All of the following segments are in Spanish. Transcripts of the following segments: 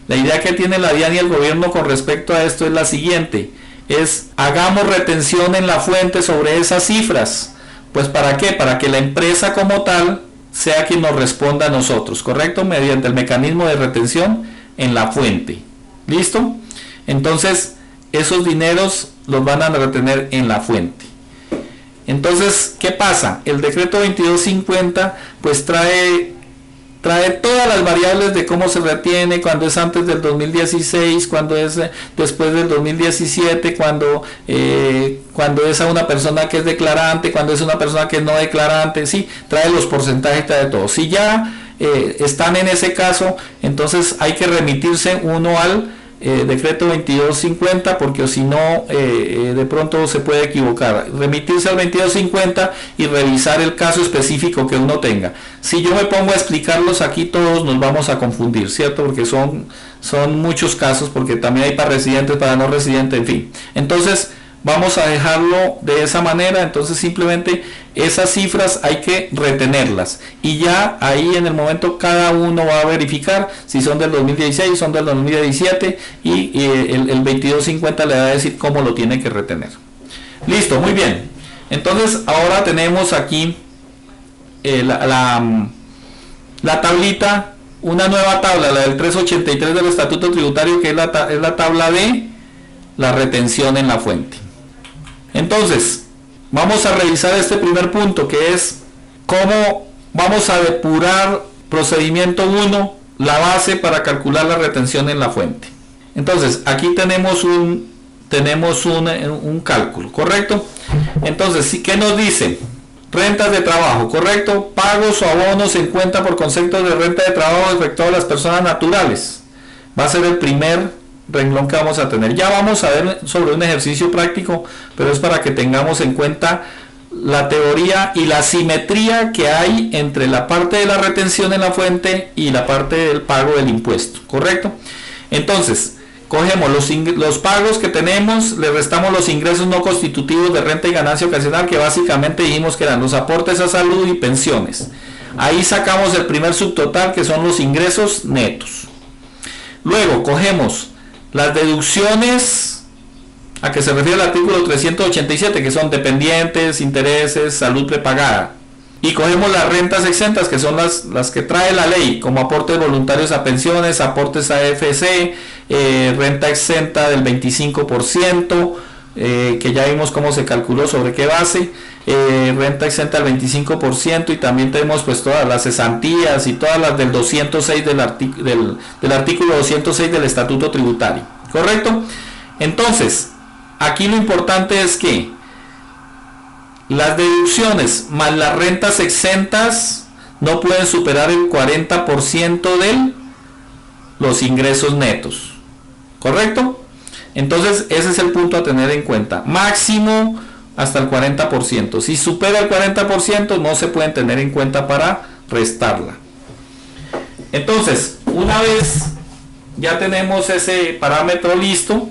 La idea que tiene la DIAN y el gobierno con respecto a esto es la siguiente, es hagamos retención en la fuente sobre esas cifras. Pues ¿para qué? Para que la empresa como tal sea quien nos responda a nosotros, ¿correcto? Mediante el mecanismo de retención en la fuente. ¿Listo? Entonces, esos dineros los van a retener en la fuente. Entonces, ¿qué pasa? El decreto 2250 pues trae todas las variables de cómo se retiene, cuando es antes del 2016, cuando es después del 2017, cuando es a una persona que es declarante, cuando es una persona que es no declarante, sí, trae los porcentajes, trae todo. Si ya están en ese caso, entonces hay que remitirse uno al decreto 2250, porque si no de pronto se puede equivocar. Remitirse al 2250 y revisar el caso específico que uno tenga. Si yo me pongo a explicarlos aquí, todos nos vamos a confundir, ¿cierto? Porque son muchos casos, porque también hay para residentes, para no residentes, en fin. Entonces vamos a dejarlo de esa manera. Entonces simplemente esas cifras hay que retenerlas y ya ahí en el momento cada uno va a verificar si son del 2016, son del 2017 y el 2250 le va a decir cómo lo tiene que retener. Listo, muy bien. Entonces ahora tenemos aquí la tablita, una nueva tabla, la del 383 del Estatuto Tributario, que es la tabla de la retención en la fuente. Entonces, vamos a revisar este primer punto, que es cómo vamos a depurar procedimiento 1, la base para calcular la retención en la fuente. Entonces, aquí tenemos un cálculo, ¿correcto? Entonces, ¿qué nos dice? Rentas de trabajo, ¿correcto? Pagos o abonos en cuenta por concepto de renta de trabajo efectuado a las personas naturales. Va a ser el primer renglón que vamos a tener. Ya vamos a ver sobre un ejercicio práctico, pero es para que tengamos en cuenta la teoría y la simetría que hay entre la parte de la retención en la fuente y la parte del pago del impuesto, ¿correcto? Entonces, cogemos los pagos que tenemos, le restamos los ingresos no constitutivos de renta y ganancia ocasional, que básicamente dijimos que eran los aportes a salud y pensiones. Ahí sacamos el primer subtotal, que son los ingresos netos. Luego cogemos las deducciones a que se refiere el artículo 387, que son dependientes, intereses, salud prepagada. Y cogemos las rentas exentas, que son las que trae la ley, como aportes voluntarios a pensiones, aportes a AFC, renta exenta del 25%, que ya vimos cómo se calculó, sobre qué base, renta exenta del 25%, y también tenemos pues todas las cesantías y todas las del 206 del artículo 206 del Estatuto Tributario, ¿correcto? Entonces, aquí lo importante es que las deducciones más las rentas exentas no pueden superar el 40% de los ingresos netos, ¿correcto? Entonces ese es el punto a tener en cuenta, máximo hasta el 40%. Si supera el 40% no se pueden tener en cuenta para restarla. Entonces, una vez ya tenemos ese parámetro listo,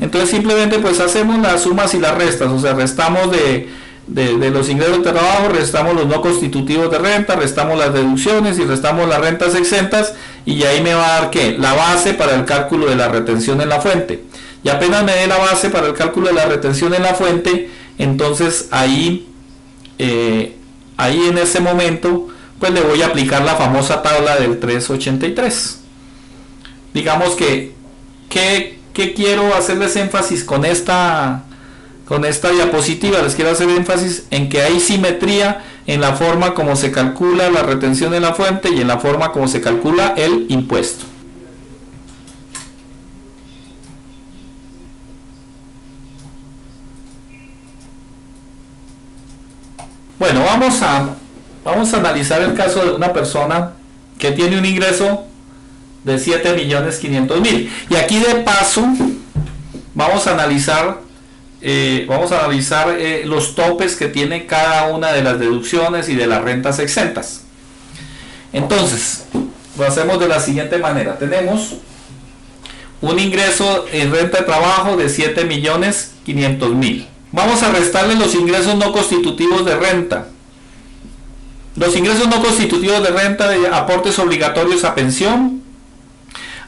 entonces simplemente pues hacemos las sumas y las restas, o sea, restamos de los ingresos de trabajo, restamos los no constitutivos de renta, restamos las deducciones y restamos las rentas exentas, y ahí me va a dar ¿qué? La base para el cálculo de la retención en la fuente. Y apenas me dé la base para el cálculo de la retención en la fuente, entonces ahí en ese momento pues le voy a aplicar la famosa tabla del 383. Digamos que ¿qué quiero hacerles énfasis con esta diapositiva? Les quiero hacer énfasis en que hay simetría en la forma como se calcula la retención en la fuente y en la forma como se calcula el impuesto. Bueno, vamos a analizar el caso de una persona que tiene un ingreso de 7.500.000. Y aquí de paso vamos a analizar los topes que tiene cada una de las deducciones y de las rentas exentas. Entonces, lo hacemos de la siguiente manera. Tenemos un ingreso en renta de trabajo de 7.500.000. Vamos a restarle los ingresos no constitutivos de renta. Los ingresos no constitutivos de renta de aportes obligatorios a pensión,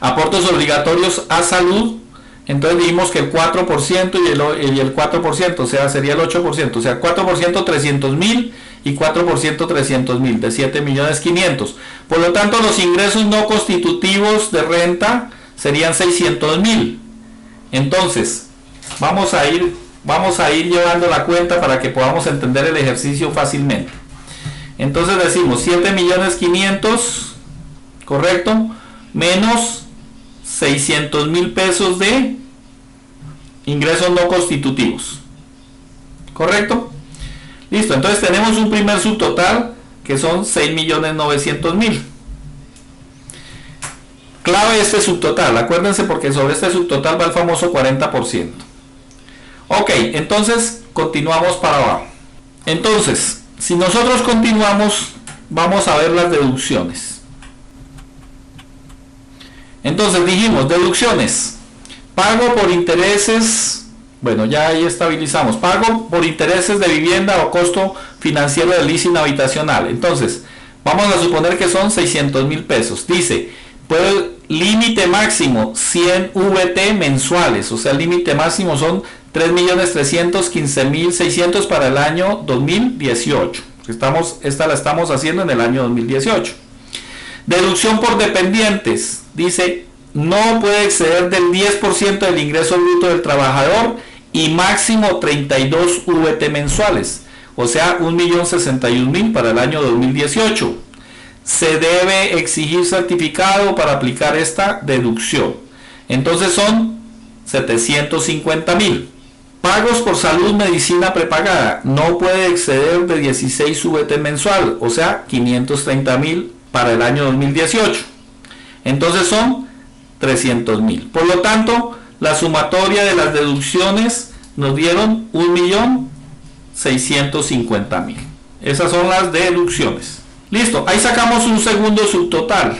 Aportes obligatorios a salud, entonces dijimos que el 4% y el 4%, o sea, sería el 8%, o sea, 4% 300.000 y 4% 300.000, de 7.500.000. Por lo tanto, los ingresos no constitutivos de renta serían 600.000. Entonces, vamos a ir llevando la cuenta para que podamos entender el ejercicio fácilmente. Entonces decimos 7.500.000, correcto, menos 600.000 pesos de ingresos no constitutivos, correcto. Listo, entonces tenemos un primer subtotal que son 6.900.000. Clave este subtotal, acuérdense, porque sobre este subtotal va el famoso 40%. Ok, entonces continuamos para abajo. Entonces, si nosotros continuamos, vamos a ver las deducciones. Entonces dijimos, deducciones, pago por intereses, bueno, ya ahí estabilizamos, pago por intereses de vivienda o costo financiero del leasing habitacional. Entonces, vamos a suponer que son 600.000 pesos. Dice, límite máximo 100 VT mensuales, o sea, el límite máximo son 3.315.600 para el año 2018. Esta la estamos haciendo en el año 2018. Deducción por dependientes, dice, no puede exceder del 10% del ingreso bruto del trabajador y máximo 32 VT mensuales, o sea, 1.061.000 para el año 2018. Se debe exigir certificado para aplicar esta deducción. Entonces son 750.000. Pagos por salud, medicina prepagada, no puede exceder de 16 VT mensual, o sea, 530.000 para el año 2018. Entonces son 300.000. Por lo tanto, la sumatoria de las deducciones nos dieron 1.650.000. Esas son las deducciones. Listo, ahí sacamos un segundo subtotal.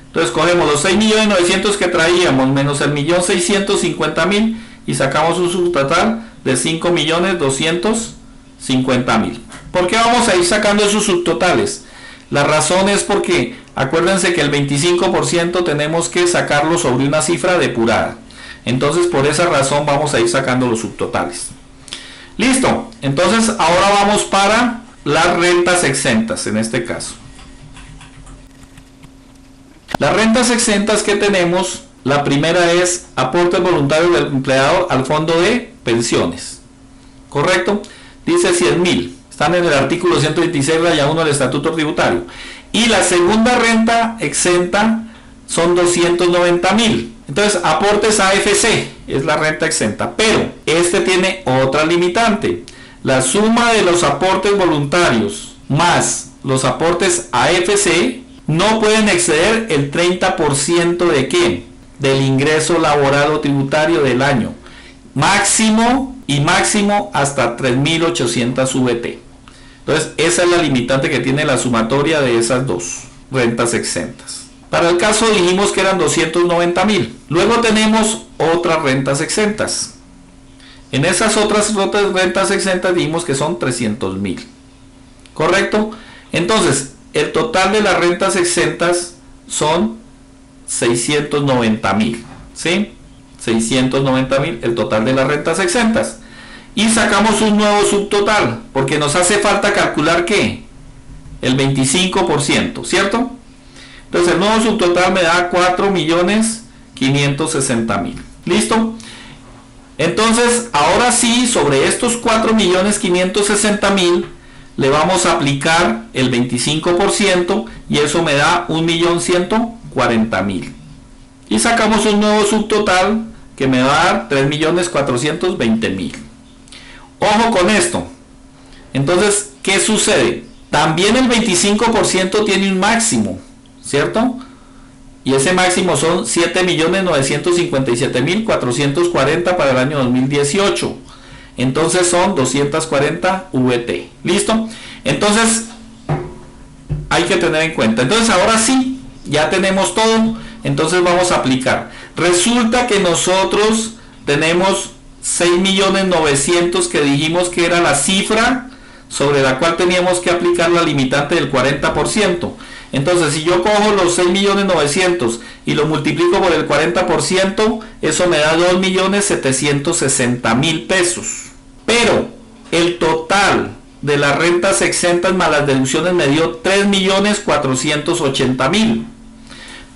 Entonces cogemos los 6.900.000 que traíamos menos el 1.650.000 y sacamos un subtotal de 5.250.000. ¿Por qué vamos a ir sacando esos subtotales? La razón es porque acuérdense que el 25% tenemos que sacarlo sobre una cifra depurada. Entonces por esa razón vamos a ir sacando los subtotales. Listo, entonces ahora vamos para las rentas exentas en este caso. Las rentas exentas que tenemos, la primera es aportes voluntarios del empleador al fondo de pensiones. ¿Correcto? Dice 100.000. Están en el artículo 126, raya 1 del Estatuto Tributario. Y la segunda renta exenta son 290.000. Entonces, aportes a AFC es la renta exenta. Pero este tiene otra limitante. La suma de los aportes voluntarios más los aportes a AFC no pueden exceder el 30% de ¿qué? Del ingreso laboral o tributario del año. Máximo hasta 3.800 VT. Entonces, esa es la limitante que tiene la sumatoria de esas dos rentas exentas. Para el caso dijimos que eran 290.000. Luego tenemos otras rentas exentas. En esas otras rentas exentas dijimos que son 300.000. ¿Correcto? Entonces, el total de las rentas exentas son 690.000. ¿Sí? 690.000 el total de las rentas exentas. Y sacamos un nuevo subtotal, porque nos hace falta calcular ¿qué? El 25%, ¿cierto? Entonces el nuevo subtotal me da 4.560.000. ¿Listo? Entonces, ahora sí, sobre estos 4.560.000 le vamos a aplicar el 25% y eso me da 1.140.000. Y sacamos un nuevo subtotal que me va a dar 3.420.000. Ojo con esto. Entonces, ¿qué sucede? También el 25% tiene un máximo, ¿cierto? Y ese máximo son 7.957.440 para el año 2018. Entonces son 240 VT. ¿Listo? Entonces, hay que tener en cuenta. Entonces, ahora sí, ya tenemos todo. Entonces vamos a aplicar. Resulta que nosotros tenemos 6.900.000 que dijimos que era la cifra sobre la cual teníamos que aplicar la limitante del 40%. Entonces, si yo cojo los 6.900.000 y lo multiplico por el 40%, eso me da 2.760.000 pesos. Pero el total de las rentas exentas más las deducciones me dio 3.480.000.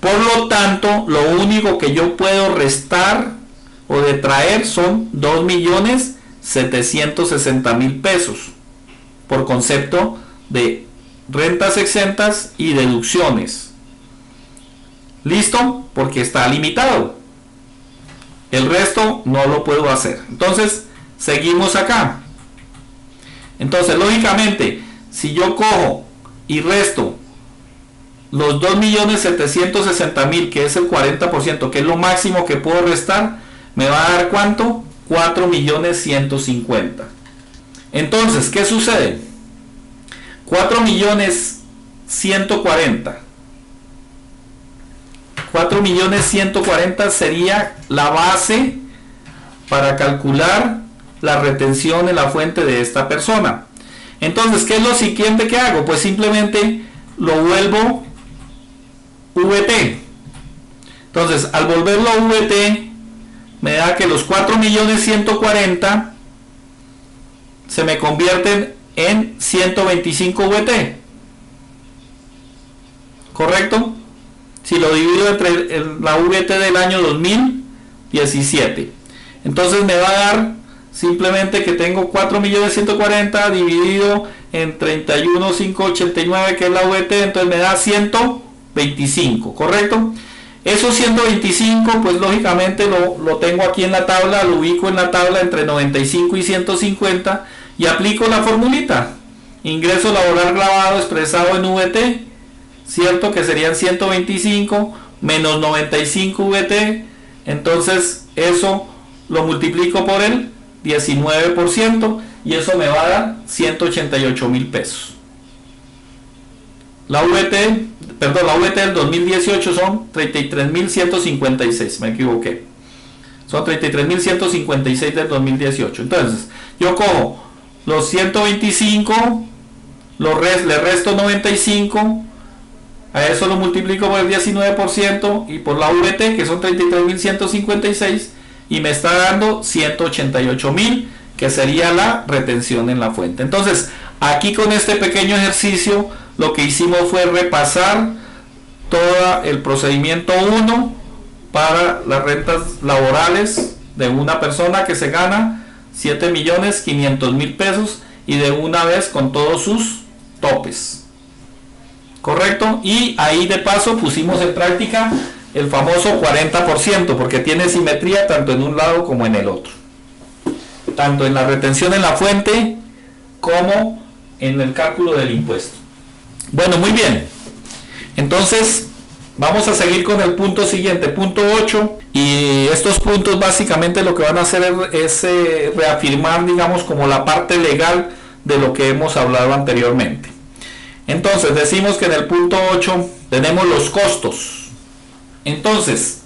Por lo tanto, lo único que yo puedo restar o detraer son 2.760.000 pesos por concepto de rentas exentas y deducciones. ¿Listo? Porque está limitado. El resto no lo puedo hacer. Entonces, seguimos acá. Entonces, lógicamente, si yo cojo y resto los 2.760.000, que es el 40%, que es lo máximo que puedo restar, me va a dar ¿cuánto? 4.150.000. Entonces, ¿qué sucede? 4.140.000. 4.140.000 sería la base para calcular la retención en la fuente de esta persona. Entonces, ¿qué es lo siguiente que hago? Pues simplemente lo vuelvo VT. Entonces, al volverlo VT, me da que los 4.140.000 se me convierten en 125 VT. ¿Correcto? Si lo divido entre la VT del año 2017. Entonces me va a dar simplemente que tengo 4.140.000 dividido en 31.589, que es la VT, entonces me da 125, ¿correcto? Esos 125, pues lógicamente lo tengo aquí en la tabla, lo ubico en la tabla entre 95 y 150 y aplico la formulita. Ingreso laboral grabado expresado en VT, ¿cierto? Que serían 125 menos 95 VT, entonces eso lo multiplico por el 19% y eso me va a dar 188.000 pesos. La VT del 2018 son 33.156, me equivoqué. Son 33.156 del 2018. Entonces, yo cojo los 125, le resto 95, a eso lo multiplico por el 19% y por la VT, que son 33.156, y me está dando 188.000, que sería la retención en la fuente. Entonces, aquí con este pequeño ejercicio, lo que hicimos fue repasar todo el procedimiento 1 para las rentas laborales de una persona que se gana 7.500.000 pesos y de una vez con todos sus topes. ¿Correcto? Y ahí de paso pusimos en práctica el famoso 40%, porque tiene simetría tanto en un lado como en el otro. Tanto en la retención en la fuente como en el cálculo del impuesto. Bueno, muy bien. Entonces, vamos a seguir con el punto siguiente, punto 8. Y estos puntos básicamente lo que van a hacer es reafirmar, digamos, como la parte legal de lo que hemos hablado anteriormente. Entonces, decimos que en el punto 8 tenemos los costos. Entonces,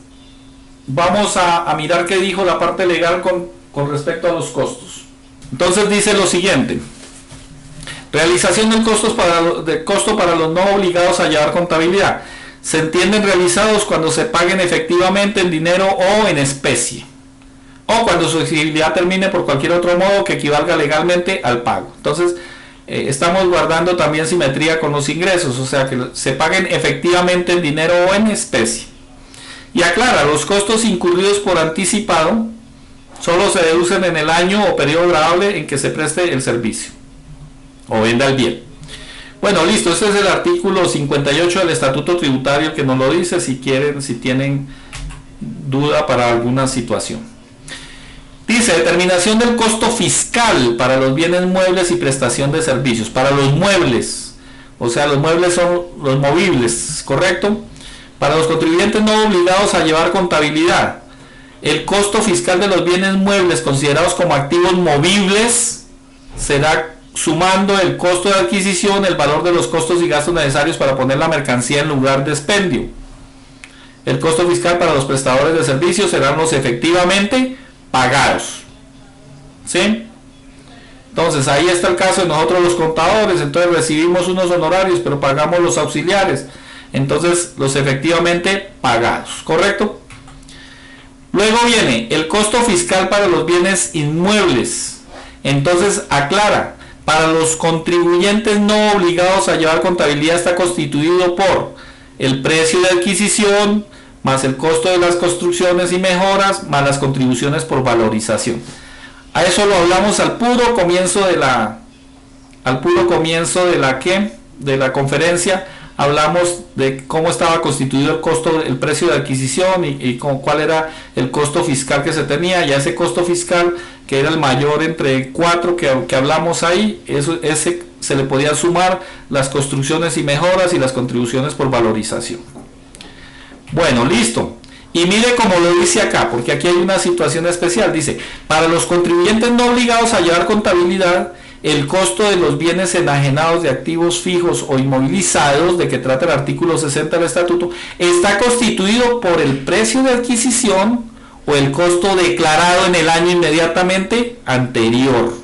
vamos a mirar qué dijo la parte legal con respecto a los costos. Entonces dice lo siguiente: realización del costo para los no obligados a llevar contabilidad. Se entienden realizados cuando se paguen efectivamente en dinero o en especie, o cuando su exigibilidad termine por cualquier otro modo que equivalga legalmente al pago. Entonces, estamos guardando también simetría con los ingresos, o sea que se paguen efectivamente en dinero o en especie. Y aclara, los costos incurridos por anticipado solo se deducen en el año o periodo grabable en que se preste el servicio o venda el bien. Bueno, listo, este es el artículo 58 del Estatuto Tributario que nos lo dice, si tienen duda para alguna situación. Dice, determinación del costo fiscal para los bienes muebles y prestación de servicios. Para los muebles, o sea, los muebles son los movibles, ¿correcto? Para los contribuyentes no obligados a llevar contabilidad, el costo fiscal de los bienes muebles considerados como activos movibles será sumando el costo de adquisición, el valor de los costos y gastos necesarios para poner la mercancía en lugar de expendio. El costo fiscal para los prestadores de servicios serán los efectivamente pagados. ¿Sí? Entonces ahí está el caso de nosotros los contadores. Entonces recibimos unos honorarios, pero pagamos los auxiliares. Entonces los efectivamente pagados, ¿correcto? Luego viene el costo fiscal para los bienes inmuebles. Entonces aclara, para los contribuyentes no obligados a llevar contabilidad está constituido por el precio de adquisición, más el costo de las construcciones y mejoras, más las contribuciones por valorización. A eso lo hablamos al puro comienzo de la conferencia. Hablamos de cómo estaba constituido el costo, el precio de adquisición y cuál era el costo fiscal que se tenía. Ya ese costo fiscal, que era el mayor entre 4 que hablamos ahí, ese se le podía sumar las construcciones y mejoras y las contribuciones por valorización. Bueno, listo. Y mire cómo lo dice acá, porque aquí hay una situación especial. Dice, para los contribuyentes no obligados a llevar contabilidad, el costo de los bienes enajenados de activos fijos o inmovilizados, de que trata el artículo 60 del estatuto, está constituido por el precio de adquisición o el costo declarado en el año inmediatamente anterior.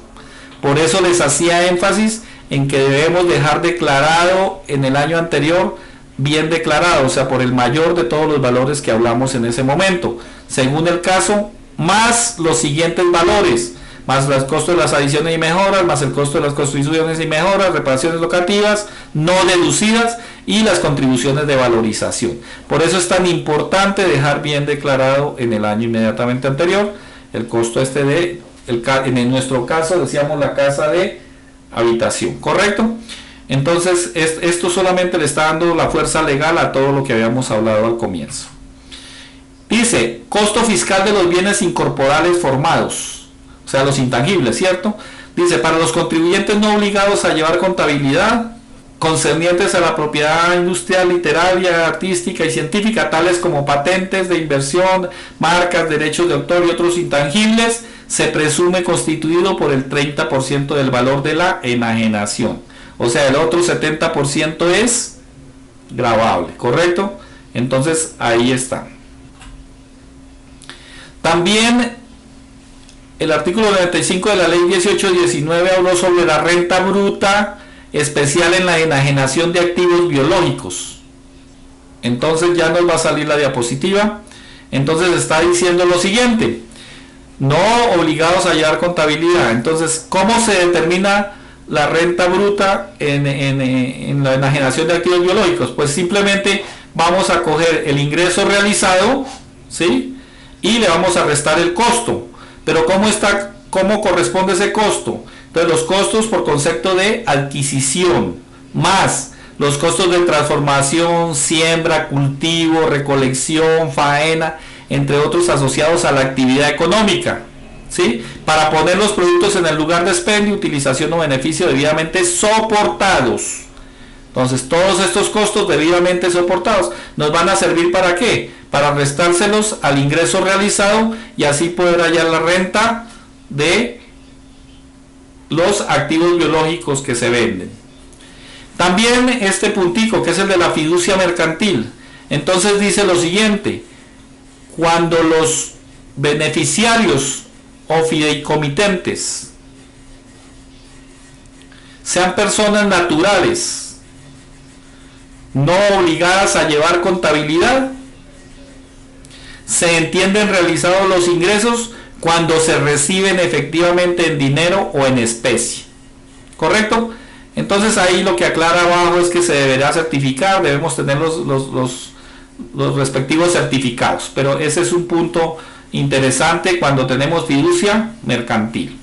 Por eso les hacía énfasis en que debemos dejar declarado en el año anterior, bien declarado, o sea, por el mayor de todos los valores que hablamos en ese momento, según el caso, más los siguientes valores, más los costos de las adiciones y mejoras, más el costo de las construcciones y mejoras, reparaciones locativas no deducidas y las contribuciones de valorización. Por eso es tan importante dejar bien declarado en el año inmediatamente anterior el costo en nuestro caso decíamos la casa de habitación, ¿correcto? Entonces esto solamente le está dando la fuerza legal a todo lo que habíamos hablado al comienzo. Dice, costo fiscal de los bienes incorporales formados, o sea, los intangibles, ¿cierto? Dice, para los contribuyentes no obligados a llevar contabilidad concernientes a la propiedad industrial, literaria, artística y científica, tales como patentes de inversión, marcas, derechos de autor y otros intangibles, se presume constituido por el 30% del valor de la enajenación. O sea, el otro 70% es gravable, ¿correcto? Entonces, ahí está. También el artículo 95 de la ley 1819 habló sobre la renta bruta especial en la enajenación de activos biológicos. Entonces ya nos va a salir la diapositiva. Entonces está diciendo lo siguiente: no obligados a llevar contabilidad. Entonces, ¿cómo se determina la renta bruta en la enajenación de activos biológicos? Pues simplemente vamos a coger el ingreso realizado, ¿sí? Y le vamos a restar el costo. Pero ¿cómo corresponde ese costo? Entonces los costos por concepto de adquisición, más los costos de transformación, siembra, cultivo, recolección, faena, entre otros asociados a la actividad económica, ¿sí? Para poner los productos en el lugar de expendio, utilización o beneficio debidamente soportados. Entonces todos estos costos debidamente soportados nos van a servir ¿para qué? Para restárselos al ingreso realizado y así poder hallar la renta de los activos biológicos que se venden. También este puntico, que es el de la fiducia mercantil, entonces dice lo siguiente: cuando los beneficiarios o fideicomitentes sean personas naturales no obligadas a llevar contabilidad, se entienden realizados los ingresos cuando se reciben efectivamente en dinero o en especie, ¿correcto? Entonces ahí lo que aclara abajo es que se deberá certificar, debemos tener los respectivos certificados, pero ese es un punto interesante cuando tenemos fiducia mercantil.